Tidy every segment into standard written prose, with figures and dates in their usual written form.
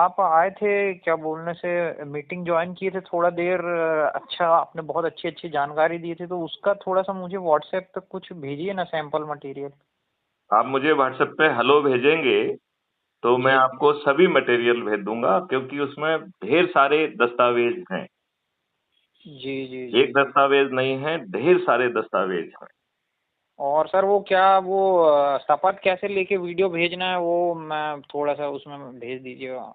आप आए थे क्या बोलने से, मीटिंग ज्वाइन किए थे थोड़ा देर। अच्छा, आपने बहुत अच्छी अच्छी जानकारी दी थी, तो उसका थोड़ा सा मुझे व्हाट्सएप पे कुछ भेजिए ना, सैंपल मटेरियल। आप मुझे व्हाट्सएप पे हेलो भेजेंगे तो मैं जी आपको सभी मटेरियल भेज दूंगा, क्योंकि उसमें ढेर सारे दस्तावेज हैं। जी जी एक जी जी। दस्तावेज नहीं है, ढेर सारे दस्तावेज हैं। और सर वो क्या, वो शपथ कैसे लेके वीडियो भेजना है, वो मैं थोड़ा सा उसमें भेज दीजिएगा।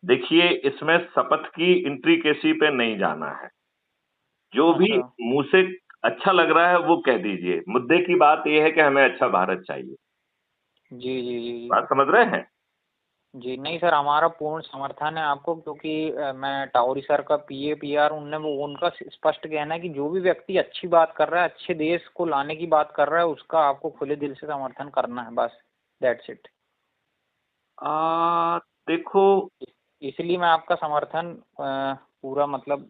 देखिए, इसमें शपथ की इंट्रिकेसी पे नहीं जाना है। जो भी अच्छा। मुंह से अच्छा लग रहा है वो कह दीजिए। मुद्दे की बात यह है कि हमें अच्छा भारत चाहिए। जी जी जी जी। बात समझ रहे हैं? जी नहीं सर, हमारा पूर्ण समर्थन है आपको, क्योंकि मैं टावरी सर का पीए पीआर, उनने वो उनका स्पष्ट कहना है कि जो भी व्यक्ति अच्छी बात कर रहा है, अच्छे देश को लाने की बात कर रहा है, उसका आपको खुले दिल से समर्थन करना है, बस दैट्स इट। आ, देखो, इसलिए मैं आपका समर्थन पूरा मतलब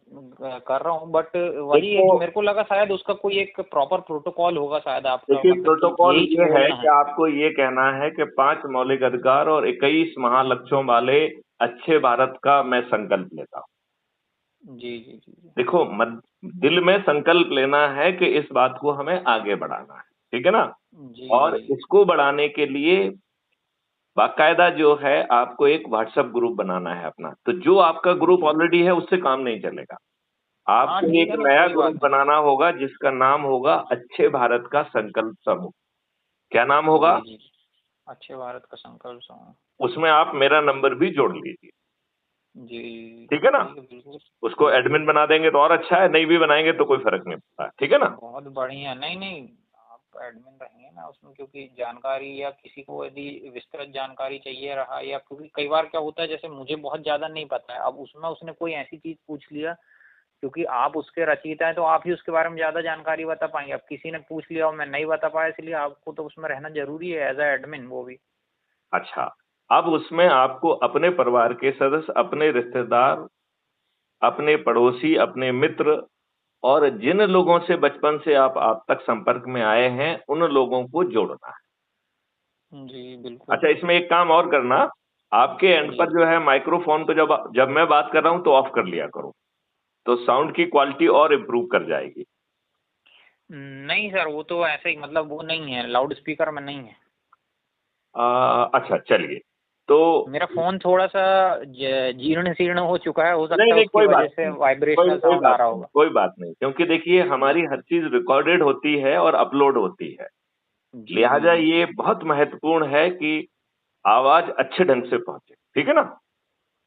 कर रहा हूँ, बट वही है देखो, कि मेरे को लगा शायद उसका कोई एक प्रॉपर प्रोटोकॉल होगा शायद आपका, देखिए, मतलब कि प्रोटोकॉल यही ये है बोलना कि है। आपको ये कहना है कि 5 मौलिक अधिकार और 21 महालक्ष्यों वाले अच्छे भारत का मैं संकल्प लेता हूँ। जी जी जी जी देखो, दिल में संकल्प लेना है कि इस बात को हमें आगे बढ़ाना है, ठीक है ना? जी जी और जी। इसको बढ़ाने के लिए बाकायदा जो है आपको एक व्हाट्सएप ग्रुप बनाना है अपना। तो जो आपका ग्रुप जी ऑलरेडी है उससे काम नहीं चलेगा। हाँ आपको ठीक एक है, नहीं नया कोई बात ग्रुप नहीं। बनाना होगा जिसका नाम होगा अच्छे भारत का संकल्प समूह। क्या नाम होगा? जी जी। अच्छे भारत का संकल्प समूह। उसमें आप मेरा नंबर भी जोड़ लीजिए। जी। ठीक है ना? ठीक है, बिल्कुल। उसको बिल्कुल। एडमिन बना देंगे तो और अच्छा है, नहीं भी बनाएंगे तो कोई फर्क नहीं पड़ता। ठीक है ना? बहुत बढ़िया। नहीं नहीं, आप एडमिन रहेंगे ना उसमें, क्योंकि जानकारी या किसी को यदि विस्तृत जानकारी चाहिए रहा, या क्योंकि कई बार क्या होता है, जैसे मुझे बहुत ज़्यादा नहीं पता है, अब उसमें उसने कोई ऐसी चीज़ पूछ लिया, क्योंकि आप उसके रचयिता हैं तो आप ही उसके बारे में ज़्यादा जानकारी बता पाएंगे। अब किसी ने पूछ लिया और मैं नहीं बता पाया, इसलिए आपको तो उसमें रहना जरूरी है एज ए एडमिन, वो भी। अच्छा, अब उसमें आपको अपने परिवार के सदस्य, अपने रिश्तेदार, अपने पड़ोसी, अपने मित्र और जिन लोगों से बचपन से आप तक संपर्क में आए हैं, उन लोगों को जोड़ना है। जी बिल्कुल। अच्छा, इसमें एक काम और करना, आपके एंड जी। पर जो है माइक्रोफोन को जब जब मैं बात कर रहा हूं तो ऑफ कर लिया करो, तो साउंड की क्वालिटी और इम्प्रूव कर जाएगी। नहीं सर, वो तो ऐसे ही, मतलब वो नहीं है, लाउड स्पीकर में नहीं है। अच्छा, चलिए। तो मेरा फोन थोड़ा सा जीर्ण शीर्ण हो चुका है, हो नहीं सकता है नहीं, उसकी कोई वजह बात से नहीं, कोई वाइब्रेशनल कोई साउंड आ बात रहा नहीं, होगा। कोई बात नहीं, क्योंकि देखिए जी हमारी हर चीज रिकॉर्डेड होती है और अपलोड होती है। जी जी लिहाजा जी। ये बहुत महत्वपूर्ण है कि आवाज अच्छे ढंग से पहुंचे। ठीक है ना?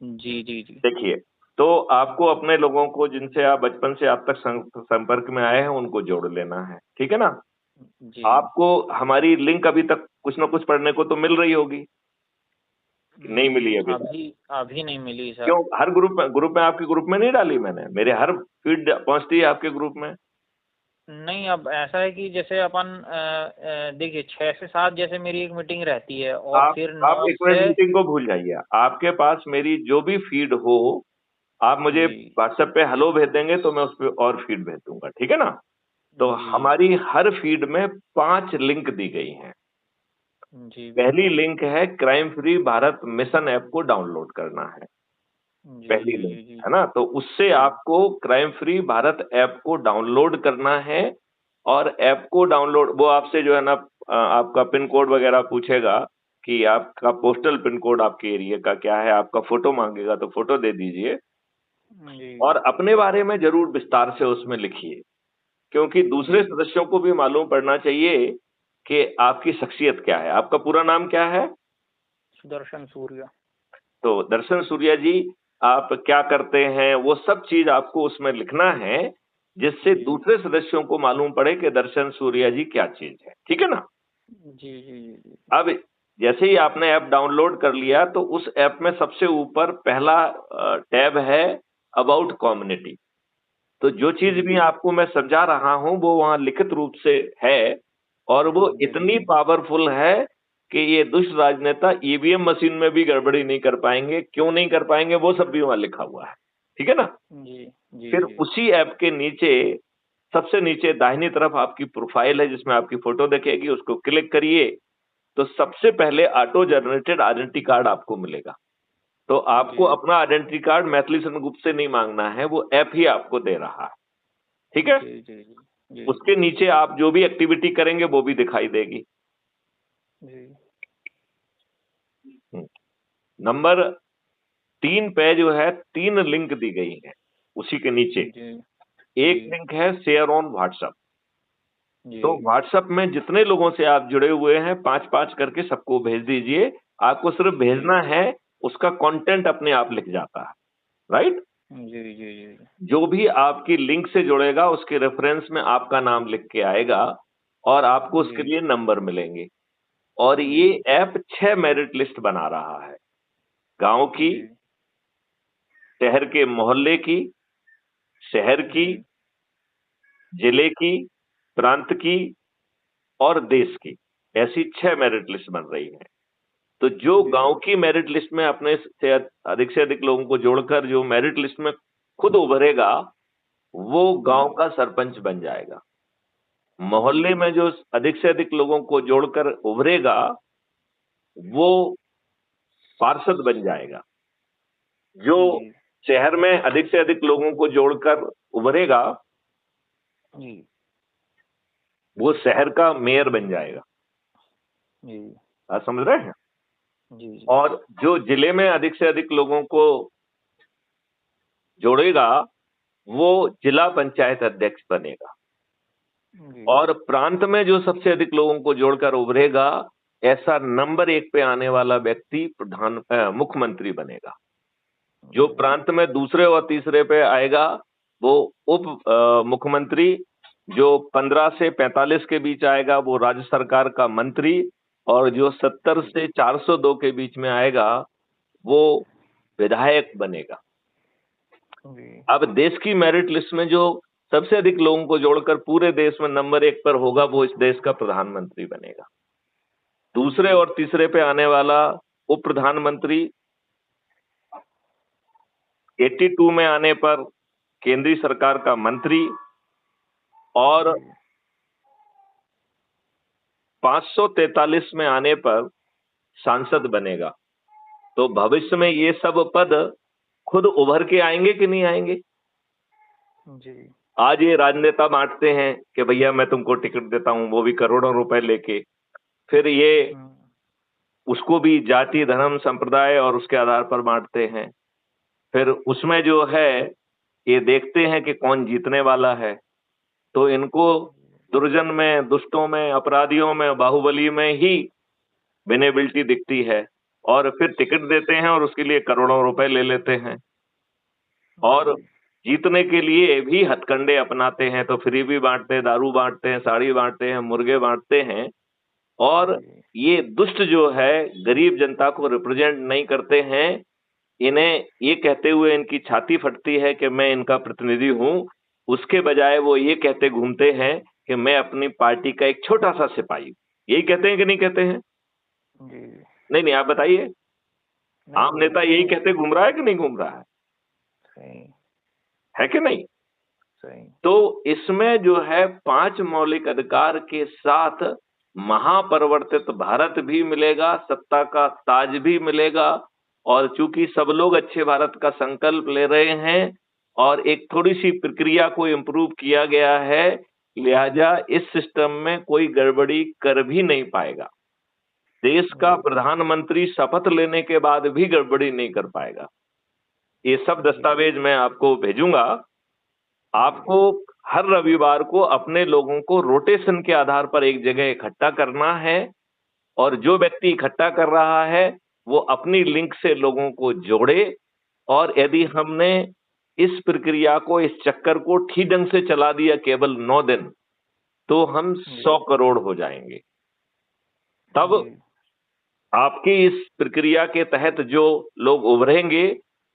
जी जी जी देखिए, तो आपको अपने लोगों को जिनसे आप बचपन से आप तक संपर्क में आए हैं उनको जोड़ लेना है। ठीक है ना? जी। आपको हमारी लिंक अभी तक कुछ ना कुछ पढ़ने को तो मिल रही होगी कि नहीं मिली अभी तक? अभी अभी नहीं मिली क्यों? सर। हर ग्रुप में आपके ग्रुप में नहीं डाली मैंने? मेरे हर फीड पहुंचती है आपके ग्रुप में। नहीं, अब ऐसा है कि जैसे अपन देखिए 6 से 7 जैसे मेरी एक मीटिंग रहती है, और आप फिर आप 9 एक मिनट से। मीटिंग को भूल जाइए। आपके पास मेरी जो भी फीड हो, आप मुझे जी व्हाट्सएप पे हेलो भेज देंगे तो मैं उस पर और फीड भेज दूंगा। ठीक है ना? तो जी हमारी हर फीड में 5 लिंक दी गई हैं। जी पहली बिल्कुल। लिंक है crime free Bharat mission app को डाउनलोड करना है। जी पहली जी लिंक जी जी है ना? तो उससे जी आपको क्राइम फ्री भारत ऐप को डाउनलोड करना है। और ऐप को डाउनलोड, वो आपसे जो है ना आपका पिन कोड वगैरह पूछेगा कि आपका पोस्टल पिन कोड आपके एरिया का क्या है, आपका फोटो मांगेगा तो फोटो दे दीजिए। जी और अपने बारे में जरूर विस्तार से उसमें लिखिए, क्योंकि दूसरे जी। सदस्यों को भी मालूम पड़ना चाहिए कि आपकी शख्सियत क्या है। आपका पूरा नाम क्या है? सुदर्शन सूर्य। तो दर्शन सूर्या जी, आप क्या करते हैं, वो सब चीज आपको उसमें लिखना है, जिससे जी दूसरे सदस्यों को मालूम पड़े कि दर्शन सूर्या जी क्या चीज है। ठीक है ना? जी जी जी जी। अब जैसे ही आपने ऐप डाउनलोड कर लिया तो उस ऐप में सबसे ऊपर पहला टैब है अबाउट कम्युनिटी। तो जो चीज भी जी आपको मैं समझा रहा हूं वो वहां लिखित रूप से है। और वो जी इतनी पावरफुल है कि ये दुष्ट राजनेता ईवीएम मशीन में भी गड़बड़ी नहीं कर पाएंगे। क्यों नहीं कर पाएंगे, वो सब भी वहां लिखा हुआ है। ठीक है ना? जी जी फिर जी। उसी ऐप के नीचे, सबसे नीचे दाहिनी तरफ आपकी प्रोफाइल है जिसमें आपकी फोटो दिखेगी, उसको क्लिक करिए। तो सबसे पहले ऑटो जनरेटेड आइडेंटिटी कार्ड आपको मिलेगा। तो आपको जी अपना आइडेंटिटी कार्ड मैथिली सेनगुप्त से नहीं मांगना है, वो ऐप ही आपको दे रहा है। ठीक है। जी जी जी जी उसके नीचे आप जो भी एक्टिविटी करेंगे वो भी दिखाई देगी। जी हम्म। नंबर 3 पे जो है 3 लिंक दी गई है उसी के नीचे। जी एक जी लिंक है शेयर ऑन व्हाट्सएप। जी तो व्हाट्सएप में जितने लोगों से आप जुड़े हुए हैं 5-5 करके सबको भेज दीजिए। आपको सिर्फ जी भेजना है, उसका कंटेंट अपने आप लिख जाता है। राइट। जी जी जी जो भी आपकी लिंक से जुड़ेगा उसके रेफरेंस में आपका नाम लिख के आएगा और आपको उसके जी लिए नंबर मिलेंगे। और जी ये ऐप 6 मेरिट लिस्ट बना रहा है। गांव की, जी शहर के मोहल्ले की, शहर की, जी जिले की, प्रांत की और देश की, ऐसी 6 मेरिट लिस्ट बन रही है। तो जो जी गांव की मेरिट लिस्ट में अपने से अधिक लोगों को जोड़कर जो मेरिट लिस्ट में खुद उभरेगा, वो गांव जी का सरपंच बन जाएगा। जी मोहल्ले में जो अधिक से अधिक लोगों को जोड़कर उभरेगा, वो पार्षद बन जाएगा। जो जी शहर में अधिक से अधिक लोगों को जोड़कर उभरेगा, जी वो शहर का मेयर बन जाएगा। जी आप समझ रहे हैं। जी जी और जो जिले में अधिक से अधिक लोगों को जोड़ेगा, वो जिला पंचायत अध्यक्ष बनेगा। जी और प्रांत में जो सबसे अधिक लोगों को जोड़कर उभरेगा, ऐसा नंबर 1 पे आने वाला व्यक्ति मुख्यमंत्री बनेगा। जो जी प्रांत में दूसरे और तीसरे पे आएगा, वो उप मुख्यमंत्री। जो 15 से 45 के बीच आएगा, वो राज्य सरकार का मंत्री। और जो 70 से 402 के बीच में आएगा, वो विधायक बनेगा। जी अब देश की मेरिट लिस्ट में जो सबसे अधिक लोगों को जोड़कर पूरे देश में नंबर 1 पर होगा, वो इस देश का प्रधानमंत्री बनेगा। दूसरे और तीसरे पे आने वाला उप प्रधानमंत्री, 82 में आने पर केंद्रीय सरकार का मंत्री, और 543 में आने पर सांसद बनेगा। तो भविष्य में ये सब पद खुद उभर के आएंगे कि नहीं आएंगे। जी आज ये राजनेता बांटते हैं कि भैया मैं तुमको टिकट देता हूं, वो भी करोड़ों रुपए लेके। फिर ये उसको भी जाति, धर्म, संप्रदाय और उसके आधार पर बांटते हैं। फिर उसमें जो है ये देखते हैं कि कौन जीतने वाला है। तो इनको दुर्जन में, दुष्टों में, अपराधियों में, बाहुबली में ही विनेबिलिटी दिखती है। और फिर टिकट देते हैं और उसके लिए करोड़ों रुपए ले लेते हैं। और जीतने के लिए भी हथकंडे अपनाते हैं। तो फ्री भी बांटते हैं, दारू बांटते हैं, साड़ी बांटते हैं, मुर्गे बांटते हैं। और ये दुष्ट जो है गरीब जनता को रिप्रेजेंट नहीं करते हैं। इन्हें ये कहते हुए इनकी छाती फटती है कि मैं इनका प्रतिनिधि हूं, उसके बजाय वो ये कहते घूमते हैं कि मैं अपनी पार्टी का एक छोटा सा सिपाही हूं। यही कहते हैं कि नहीं कहते हैं। जी नहीं नहीं, आप बताइए। नहीं आम नेता बोलते यही हैं कहते घूम रहा है कि नहीं घूम रहा सही है कि नहीं। सही तो इसमें जो है 5 मौलिक अधिकार के साथ महापरिवर्तित भारत भी मिलेगा, सत्ता का ताज भी मिलेगा। और चूंकि सब लोग अच्छे भारत का संकल्प ले रहे हैं और एक थोड़ी सी प्रक्रिया को इम्प्रूव किया गया है, लिहाजा इस सिस्टम में कोई गड़बड़ी कर भी नहीं पाएगा। देश का जी प्रधानमंत्री शपथ लेने के बाद भी गड़बड़ी नहीं कर पाएगा। ये सब जी दस्तावेज मैं आपको भेजूंगा। जी आपको हर रविवार को अपने लोगों को रोटेशन के आधार पर एक जगह इकट्ठा करना है। और जो व्यक्ति इकट्ठा कर रहा है, वो अपनी लिंक से लोगों को जोड़े। और यदि हमने इस प्रक्रिया को, इस चक्कर को ठीक ढंग से चला दिया केवल 9 दिन, तो हम जी 100 करोड़ हो जाएंगे। तब जी आपकी इस प्रक्रिया के तहत जो लोग उभरेंगे,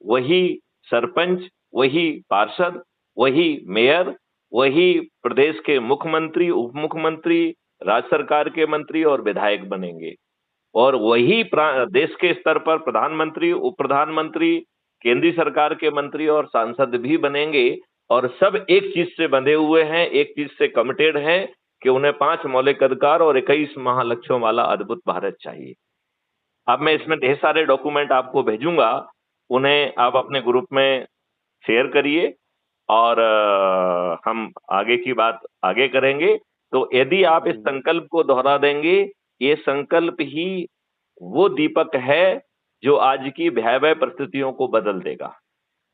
वही सरपंच, वही पार्षद, वही मेयर, वही प्रदेश के मुख्यमंत्री, उप मुख्यमंत्री, राज्य सरकार के मंत्री और विधायक बनेंगे। और वही देश के स्तर पर प्रधानमंत्री, उप प्रधानमंत्री, केंद्रीय सरकार के मंत्री और सांसद भी बनेंगे। और सब एक चीज से बंधे हुए हैं, एक चीज से कमिटेड हैं कि उन्हें 5 मौलिक अधिकार और 21 महालक्ष्यों वाला अद्भुत भारत चाहिए। अब मैं इसमें ढेर सारे डॉक्यूमेंट आपको भेजूंगा। उन्हें आप अपने ग्रुप में शेयर करिए और हम आगे की बात आगे करेंगे। तो यदि आप इस संकल्प को दोहरा देंगे, ये संकल्प ही वो दीपक है जो आज की भयावह परिस्थितियों को बदल देगा।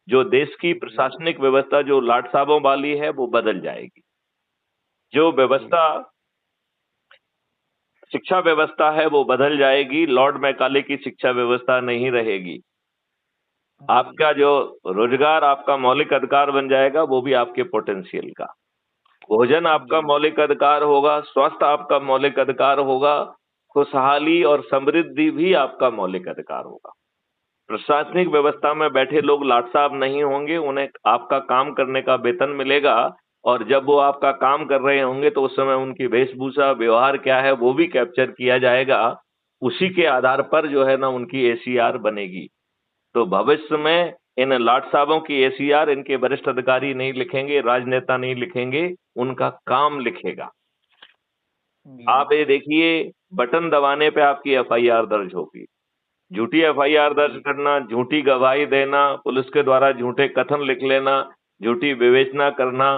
जो देश की प्रशासनिक व्यवस्था जो लाट साहबों वाली है वो बदल जाएगी। जो व्यवस्था शिक्षा व्यवस्था है वो बदल जाएगी। लॉर्ड मैकाले की शिक्षा व्यवस्था नहीं रहेगी। आपका जो रोजगार आपका मौलिक अधिकार बन जाएगा, वो भी आपके पोटेंशियल का। भोजन आपका मौलिक अधिकार होगा, स्वास्थ्य आपका मौलिक अधिकार होगा, खुशहाली और समृद्धि भी आपका मौलिक अधिकार होगा। प्रशासनिक व्यवस्था में बैठे लोग लाट साहब नहीं होंगे, उन्हें आपका काम करने का वेतन मिलेगा और जब वो आपका काम कर रहे होंगे तो उस समय उनकी वेशभूषा व्यवहार क्या है वो भी कैप्चर किया जाएगा। उसी के आधार पर जो है ना उनकी एसीआर बनेगी। तो भविष्य में इन लाट साहबों की एसीआर इनके वरिष्ठ अधिकारी नहीं लिखेंगे, राजनेता नहीं लिखेंगे, उनका काम लिखेगा। आप ये देखिए, बटन दबाने पे आपकी एफआईआर दर्ज होगी। झूठी एफआईआर दर्ज करना, झूठी गवाही देना, पुलिस के द्वारा झूठे कथन लिख लेना, झूठी विवेचना करना,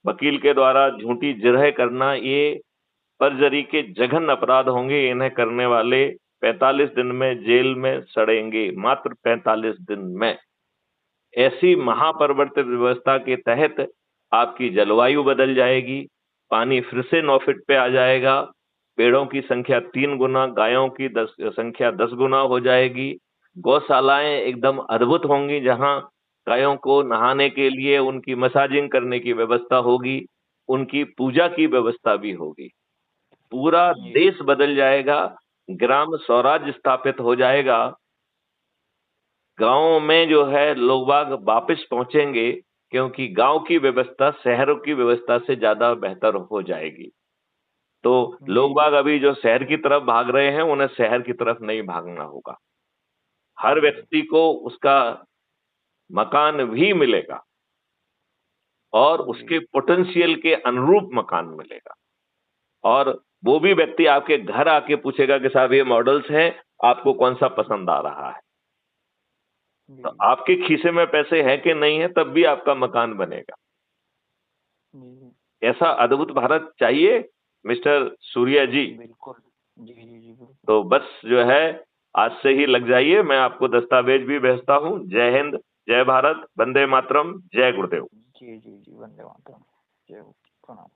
वकील के द्वारा झूठी जिरह करना, ये फर्जरी के जघन्य अपराध होंगे। इन्हें करने वाले 45 दिन में जेल में सड़ेंगे, मात्र 45 दिन में। ऐसी महापरिवर्तित व्यवस्था के तहत आपकी जलवायु बदल जाएगी, पानी फिर से 9 फीट पे आ जाएगा, पेड़ों की संख्या 3 गुना, गायों की संख्या 10 गुना हो जाएगी। गौशालाएं एकदम अद्भुत होंगी, जहां गायों को नहाने के लिए उनकी मसाजिंग करने की व्यवस्था होगी, उनकी पूजा की व्यवस्था भी होगी। पूरा देश बदल जाएगा, ग्राम स्वराज स्थापित हो जाएगा। गांव में जो है लोग बाग वापस पहुंचेंगे, क्योंकि गांव की व्यवस्था शहरों की व्यवस्था से ज्यादा बेहतर हो जाएगी। तो लोग बाग अभी जो शहर की तरफ भाग रहे हैं, उन्हें शहर की तरफ नहीं भागना होगा। हर व्यक्ति को उसका मकान भी मिलेगा और उसके पोटेंशियल के अनुरूप मकान मिलेगा। और वो भी व्यक्ति आपके घर आके पूछेगा कि साहब ये मॉडल्स हैं, आपको कौन सा पसंद आ रहा है। तो आपके खीसे में पैसे हैं कि नहीं है, तब भी आपका मकान बनेगा। ऐसा अद्भुत भारत चाहिए मिस्टर सूर्या जी। बिल्कुल। जी जी जी बिल्कुल। तो बस जो है आज से ही लग जाइए। मैं आपको दस्तावेज भी भेजता हूँ। जय हिंद, जय भारत, वंदे मातरम, जय गुरुदेव। जी जी जी, वंदे मातरम, जय प्रणाम।